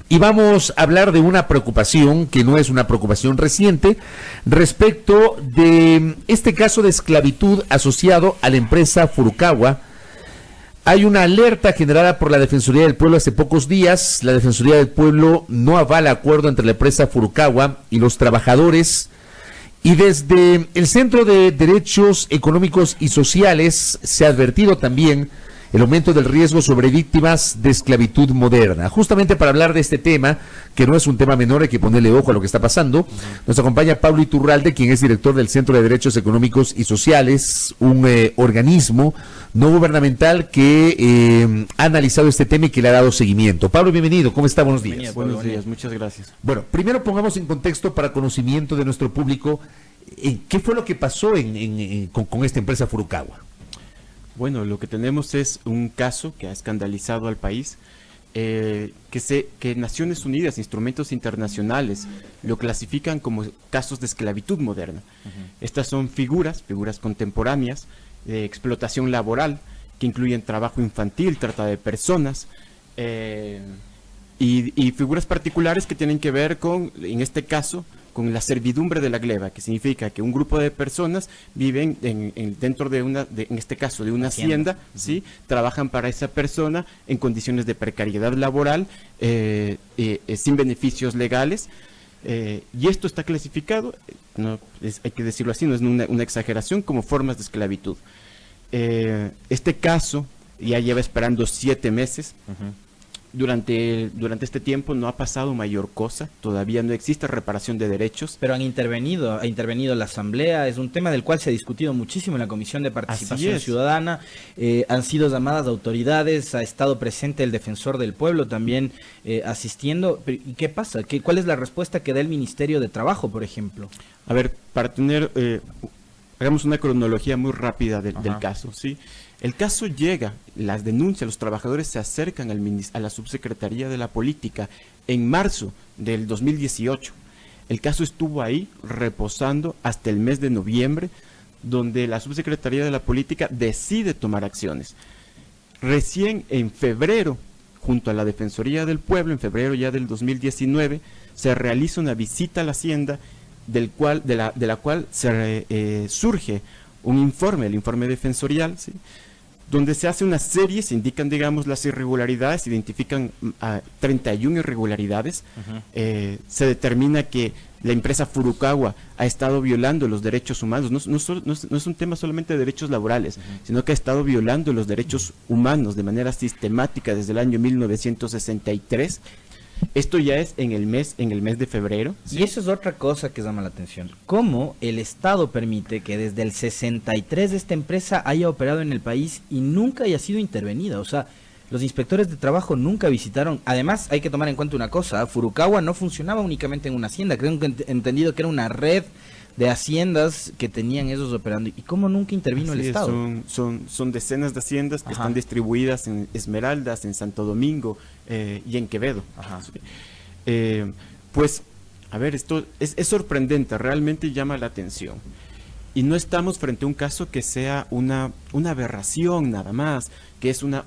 Y vamos a hablar de una preocupación que no es una preocupación reciente respecto de este caso de esclavitud asociado a la empresa Furukawa. Hay una alerta generada por la Defensoría del Pueblo hace pocos días. La Defensoría del Pueblo no avala acuerdo entre la empresa Furukawa y los trabajadores. Y desde el Centro de Derechos Económicos y Sociales se ha advertido también el aumento del riesgo sobre víctimas de esclavitud moderna. Justamente para hablar de este tema, que no es un tema menor, hay que ponerle ojo a lo que está pasando, nos acompaña Pablo Iturralde, quien es director del Centro de Derechos Económicos y Sociales, un organismo no gubernamental que ha analizado este tema y que le ha dado seguimiento. Pablo, bienvenido, ¿cómo está? Buenos días. Buenos días, muchas gracias. Bueno, primero pongamos en contexto para conocimiento de nuestro público, ¿qué fue lo que pasó con esta empresa Furukawa? Bueno, lo que tenemos es un caso que ha escandalizado al país, que Naciones Unidas, instrumentos internacionales, lo clasifican como casos de esclavitud moderna. Estas son figuras contemporáneas de explotación laboral, que incluyen trabajo infantil, trata de personas, y figuras particulares que tienen que ver con, en este caso, con la servidumbre de la gleba, que significa que un grupo de personas viven dentro de en este caso, de una hacienda, ¿sí? Trabajan para esa persona en condiciones de precariedad laboral, sin beneficios legales, y esto está clasificado, hay que decirlo así, no es una exageración, como formas de esclavitud. Este caso ya lleva esperando 7 meses. Durante este tiempo no ha pasado mayor cosa, todavía no existe reparación de derechos. Pero ha intervenido la Asamblea, es un tema del cual se ha discutido muchísimo en la Comisión de Participación Ciudadana, han sido llamadas autoridades, ha estado presente el Defensor del Pueblo también asistiendo. ¿Y qué pasa? ¿Cuál es la respuesta que da el Ministerio de Trabajo, por ejemplo? A ver, para tener, hagamos una cronología muy rápida del caso, ¿sí? El caso llega, las denuncias, los trabajadores se acercan a la Subsecretaría de la Política en marzo del 2018. El caso estuvo ahí reposando hasta el mes de noviembre, donde la Subsecretaría de la Política decide tomar acciones. Recién en febrero, junto a la Defensoría del Pueblo, en febrero ya del 2019, se realiza una visita a la hacienda, de la cual surge un informe, el informe defensorial, ¿sí? Donde se hace una serie, se indican, digamos, las irregularidades, se identifican 31 irregularidades, se determina que la empresa Furukawa ha estado violando los derechos humanos, no es un tema solamente de derechos laborales, sino que ha estado violando los derechos humanos de manera sistemática desde el año 1963. Esto ya es en el mes de febrero. ¿Sí? Y eso es otra cosa que llama la atención. ¿Cómo el Estado permite que desde el 63 esta empresa haya operado en el país y nunca haya sido intervenida? O sea, los inspectores de trabajo nunca visitaron. Además, hay que tomar en cuenta una cosa, Furukawa no funcionaba únicamente en una hacienda, creo que he entendido que era una red de haciendas que tenían esos operando. ¿Y cómo nunca intervino el Estado? Son decenas de haciendas que están distribuidas en Esmeraldas, en Santo Domingo y en Quevedo. Pues, a ver, esto es sorprendente, realmente llama la atención. Y no estamos frente a un caso que sea una aberración nada más, que es una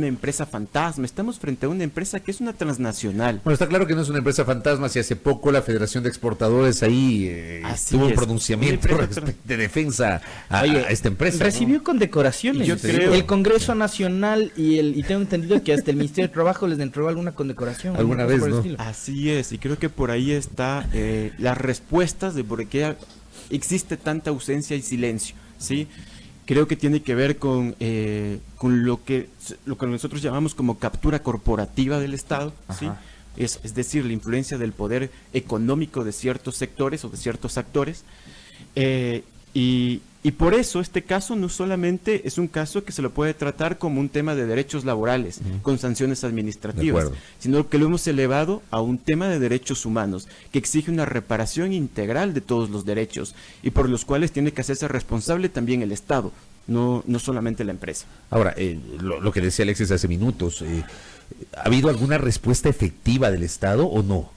empresa fantasma. Estamos frente a una empresa que es una transnacional. Bueno, está claro que no es una empresa fantasma, si hace poco la Federación de Exportadores ahí tuvo un pronunciamiento de defensa a esta empresa. Recibió condecoraciones. Yo creo, el Congreso Nacional y tengo entendido que hasta el Ministerio de Trabajo les entregó alguna condecoración. Alguna vez, ¿no? Así es, y creo que por ahí está las respuestas de por qué existe tanta ausencia y silencio, ¿sí? Creo que tiene que ver con lo que nosotros llamamos como captura corporativa del Estado, ¿sí? Es decir, la influencia del poder económico de ciertos sectores o de ciertos actores, y por eso este caso no solamente es un caso que se lo puede tratar como un tema de derechos laborales, con sanciones administrativas, sino que lo hemos elevado a un tema de derechos humanos, que exige una reparación integral de todos los derechos, y por los cuales tiene que hacerse responsable también el Estado, no solamente la empresa. Ahora, lo que decía Alexis hace minutos, ¿ha habido alguna respuesta efectiva del Estado o no?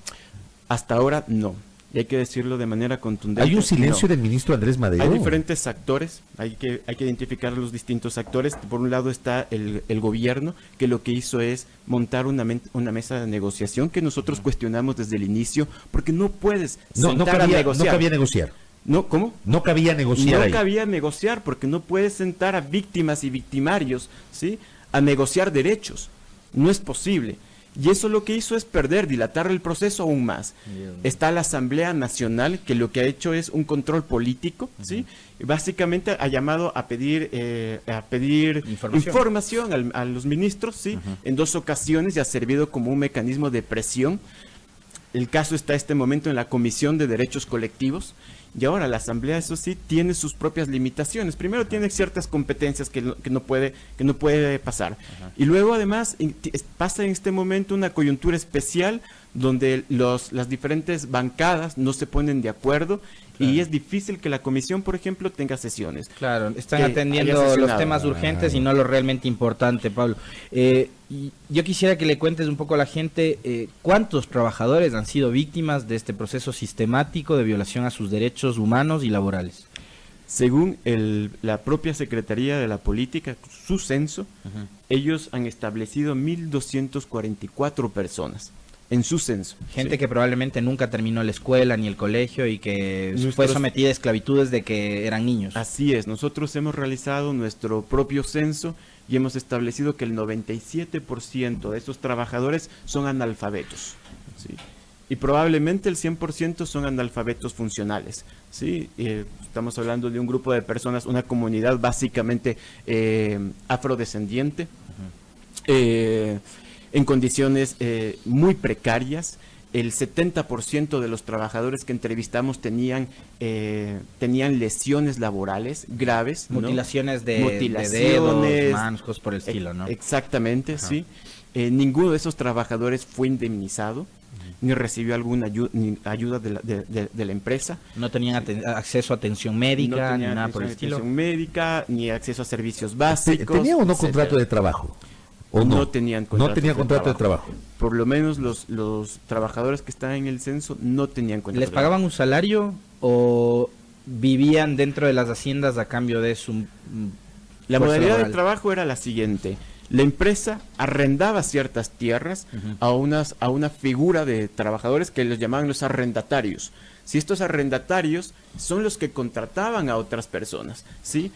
Hasta ahora no. y hay que decirlo de manera contundente. Hay un silencio no. del ministro Andrés Madero. Hay diferentes actores, hay que identificar los distintos actores. Por un lado está el gobierno, que lo que hizo es montar una mesa de negociación que nosotros cuestionamos desde el inicio, porque no puedes sentar a negociar. No cabía negociar. No, ¿cómo? No cabía negociar. No cabía negociar porque no puedes sentar a víctimas y victimarios, ¿sí?, a negociar derechos. No es posible. Y eso lo que hizo es dilatar el proceso aún más. Está la Asamblea Nacional, que lo que ha hecho es un control político, ¿sí? Básicamente ha llamado a pedir información a los ministros, ¿sí? En 2 ocasiones, y ha servido como un mecanismo de presión. El caso está este momento en la Comisión de Derechos Colectivos. Y ahora la Asamblea, eso sí, tiene sus propias limitaciones. Primero tiene ciertas competencias que no puede pasar. Y luego además pasa en este momento una coyuntura especial donde las diferentes bancadas no se ponen de acuerdo. Claro. Y es difícil que la comisión, por ejemplo, tenga sesiones. Claro, están atendiendo los temas urgentes y no lo realmente importante, Pablo. Y yo quisiera que le cuentes un poco a la gente cuántos trabajadores han sido víctimas de este proceso sistemático de violación a sus derechos humanos y laborales. Según la propia Secretaría de la Política, su censo, ellos han establecido 1.244 personas. En su censo. Gente que probablemente nunca terminó la escuela ni el colegio y que fue sometida a esclavitud desde que eran niños. Así es, nosotros hemos realizado nuestro propio censo y hemos establecido que el 97% de esos trabajadores son analfabetos, ¿sí? Y probablemente el 100% son analfabetos funcionales, ¿sí? Estamos hablando de un grupo de personas, una comunidad básicamente afrodescendiente, en condiciones muy precarias. El 70% de los trabajadores que entrevistamos tenían lesiones laborales graves, mutilaciones, ¿no? de dedos, manos, cosas por el estilo, ¿no? Exactamente. Ajá. Sí. Ninguno de esos trabajadores fue indemnizado, ni recibió alguna ayuda de la empresa. No tenían acceso a atención médica, ni nada por el estilo. Atención médica, ni acceso a servicios básicos. ¿Tenía o no contrato de trabajo? ¿O no tenían contrato de trabajo? Por lo menos los trabajadores que están en el censo no tenían contrato. ¿Les pagaban un salario o vivían dentro de las haciendas a cambio de su La modalidad de trabajo era la siguiente. La empresa arrendaba ciertas tierras a una figura de trabajadores que los llamaban los arrendatarios. Si estos arrendatarios son los que contrataban a otras personas, ¿sí?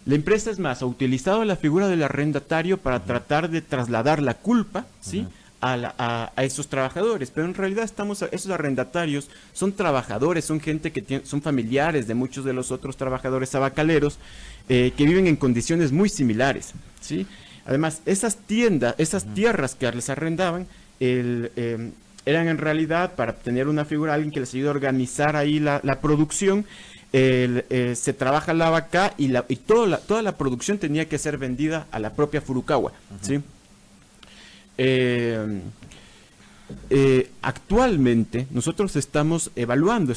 La empresa, es más, ha utilizado la figura del arrendatario para tratar de trasladar la culpa, ¿sí?, a esos trabajadores, pero en realidad esos arrendatarios son trabajadores, son gente que son familiares de muchos de los otros trabajadores tabacaleros que viven en condiciones muy similares, ¿sí? Además, esas tierras que les arrendaban, eran en realidad para tener una figura, alguien que les ayude a organizar ahí la producción. Se trabaja la vaca y toda la producción tenía que ser vendida a la propia Furukawa, ¿sí? Actualmente nosotros estamos evaluando,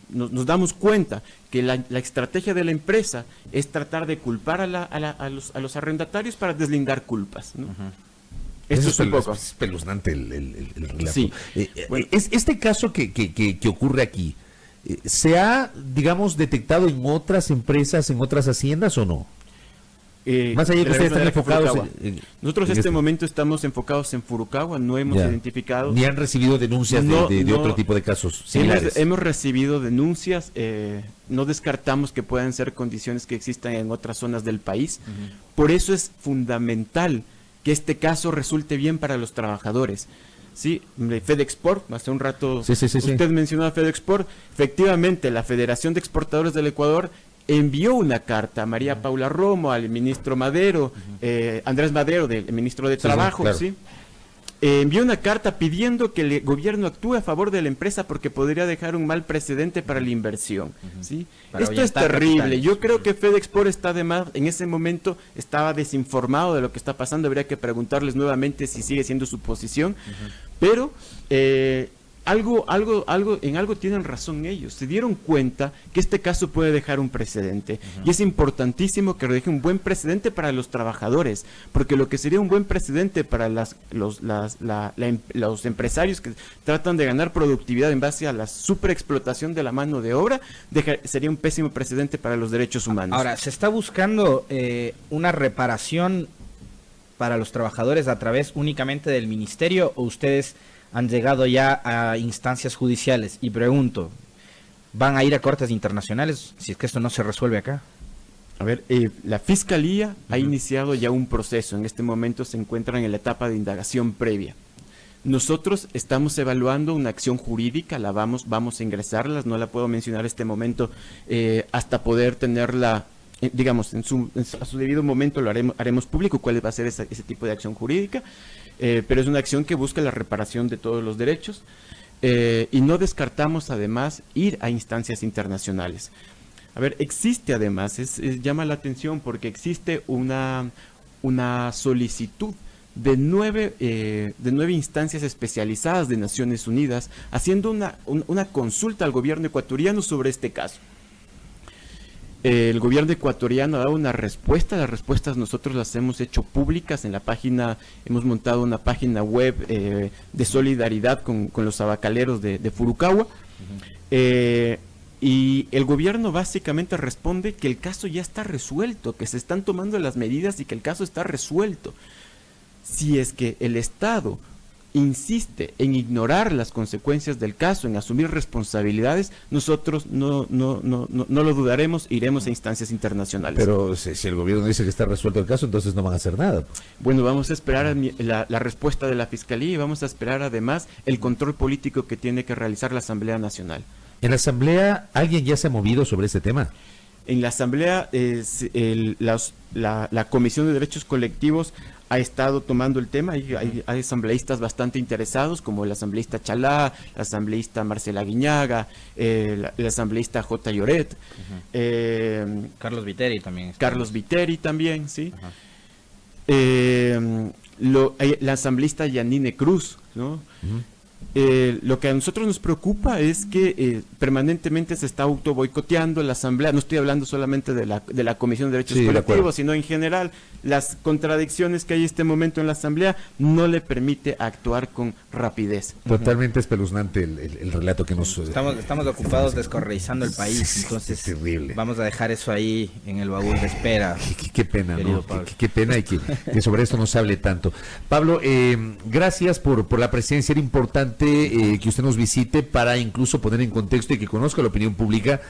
nos damos cuenta que la estrategia de la empresa es tratar de culpar a los arrendatarios para deslindar culpas, ¿no? Esto es un poco espeluznante el relato. Sí. Bueno, este caso que ocurre aquí, ¿se ha, digamos, detectado en otras empresas, en otras haciendas o no? Más allá de que ustedes están enfocados nosotros en este momento estamos enfocados en Furukawa, no hemos identificado. Ni han recibido denuncias de otro tipo de casos similares. Hemos recibido denuncias, no descartamos que puedan ser condiciones que existan en otras zonas del país. Por eso es fundamental que este caso resulte bien para los trabajadores. Sí, FedExport, hace un rato usted mencionó a FedExport. Efectivamente, la Federación de Exportadores del Ecuador envió una carta a María Paula Romo, al ministro Madero, Andrés Madero, del ministro de Trabajo, claro. ¿Sí? Envió una carta pidiendo que el gobierno actúe a favor de la empresa porque podría dejar un mal precedente para la inversión, ¿sí? Esto es terrible. Yo creo que FedExport en ese momento estaba desinformado de lo que está pasando. Habría que preguntarles nuevamente si sigue siendo su posición, pero en algo tienen razón ellos. Se dieron cuenta que este caso puede dejar un precedente. Y es importantísimo que deje un buen precedente para los trabajadores, porque lo que sería un buen precedente para los empresarios que tratan de ganar productividad en base a la superexplotación de la mano de obra, sería un pésimo precedente para los derechos humanos. Ahora, ¿se está buscando una reparación para los trabajadores a través únicamente del ministerio, o ustedes han llegado ya a instancias judiciales? Y pregunto, ¿van a ir a cortes internacionales si es que esto no se resuelve acá? A ver, la Fiscalía ha iniciado ya un proceso. En este momento se encuentran en la etapa de indagación previa. Nosotros estamos evaluando una acción jurídica, vamos a ingresarla, no la puedo mencionar en este momento hasta poder tenerla, digamos, a su debido momento haremos público cuál va a ser ese tipo de acción jurídica, pero es una acción que busca la reparación de todos los derechos y no descartamos además ir a instancias internacionales. A ver, existe además, llama la atención porque existe una solicitud de nueve instancias especializadas de Naciones Unidas haciendo una consulta al gobierno ecuatoriano sobre este caso. El gobierno ecuatoriano ha dado una respuesta. Las respuestas nosotros las hemos hecho públicas en la página, hemos montado una página web de solidaridad con los tabacaleros de Furukawa. Y el gobierno básicamente responde que el caso ya está resuelto, que se están tomando las medidas y que el caso está resuelto. Si es que el Estado insiste en ignorar las consecuencias del caso, en asumir responsabilidades, nosotros no lo dudaremos, iremos a instancias internacionales. Pero si el gobierno dice que está resuelto el caso, entonces no van a hacer nada. Bueno, vamos a esperar la respuesta de la Fiscalía y vamos a esperar además el control político que tiene que realizar la Asamblea Nacional. ¿En la Asamblea alguien ya se ha movido sobre este tema? En la Asamblea la Comisión de Derechos Colectivos ha estado tomando el tema. Hay asambleístas bastante interesados, como el asambleísta Chalá, la asambleísta Marcela Guiñaga, el asambleísta J. Lloret. Carlos Viteri también. Carlos Viteri también, sí. La asambleísta Yanine Cruz, ¿no? Lo que a nosotros nos preocupa es que permanentemente se está auto boicoteando la Asamblea. No estoy hablando solamente de la Comisión de Derechos Colectivos, sino en general las contradicciones que hay en este momento en la Asamblea no le permite actuar con rapidez. Totalmente espeluznante el relato que nos... Estamos ocupados descorreizando el país, entonces es terrible. Vamos a dejar eso ahí en el baúl de espera. Qué pena, ¿no? Qué pena y que sobre esto no se hable tanto. Pablo, gracias por la presencia. Era importante que usted nos visite para incluso poner en contexto y que conozca la opinión pública.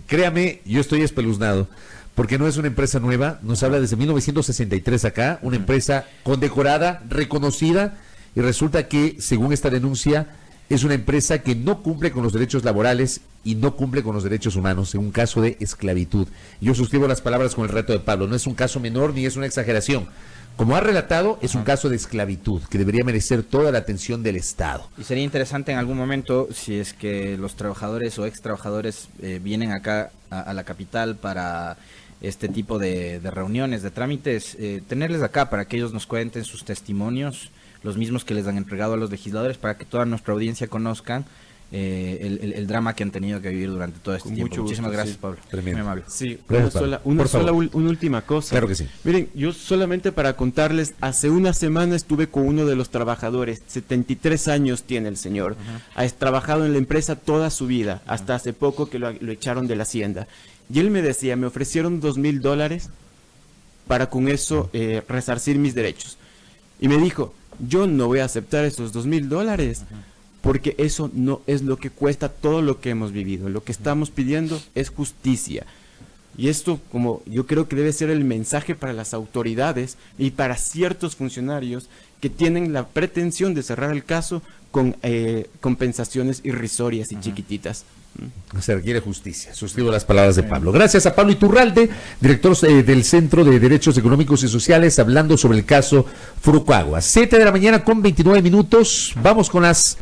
Créame, yo estoy espeluznado, porque no es una empresa nueva, nos habla desde 1963 acá, una empresa condecorada, reconocida, y resulta que, según esta denuncia, es una empresa que no cumple con los derechos laborales y no cumple con los derechos humanos en un caso de esclavitud. Yo suscribo las palabras con el reto de Pablo, no es un caso menor ni es una exageración. Como ha relatado, es un caso de esclavitud que debería merecer toda la atención del Estado. Y sería interesante en algún momento, si es que los trabajadores o ex trabajadores vienen acá a la capital para este tipo de reuniones, de trámites, tenerles acá para que ellos nos cuenten sus testimonios, los mismos que les han entregado a los legisladores, para que toda nuestra audiencia conozcan el drama que han tenido que vivir durante todo este tiempo. Muchísimas gracias, sí. Pablo. Tremendo. Muy amable. Sí, Gracias, una última cosa. Claro que sí. Miren, yo solamente para contarles, hace una semana estuve con uno de los trabajadores, 73 años tiene el señor, ha trabajado en la empresa toda su vida, hasta hace poco que lo echaron de la hacienda. Y él me decía, me ofrecieron $2,000 para con eso resarcir mis derechos. Y me dijo, yo no voy a aceptar esos $2,000. Porque eso no es lo que cuesta todo lo que hemos vivido. Lo que estamos pidiendo es justicia. Y esto, como yo creo que debe ser el mensaje para las autoridades y para ciertos funcionarios que tienen la pretensión de cerrar el caso con compensaciones irrisorias y chiquititas. Se requiere justicia. Suscribo las palabras de Pablo. Gracias a Pablo Iturralde, director del Centro de Derechos Económicos y Sociales, hablando sobre el caso Furukawa. 7 de la mañana con 29 minutos. Vamos con las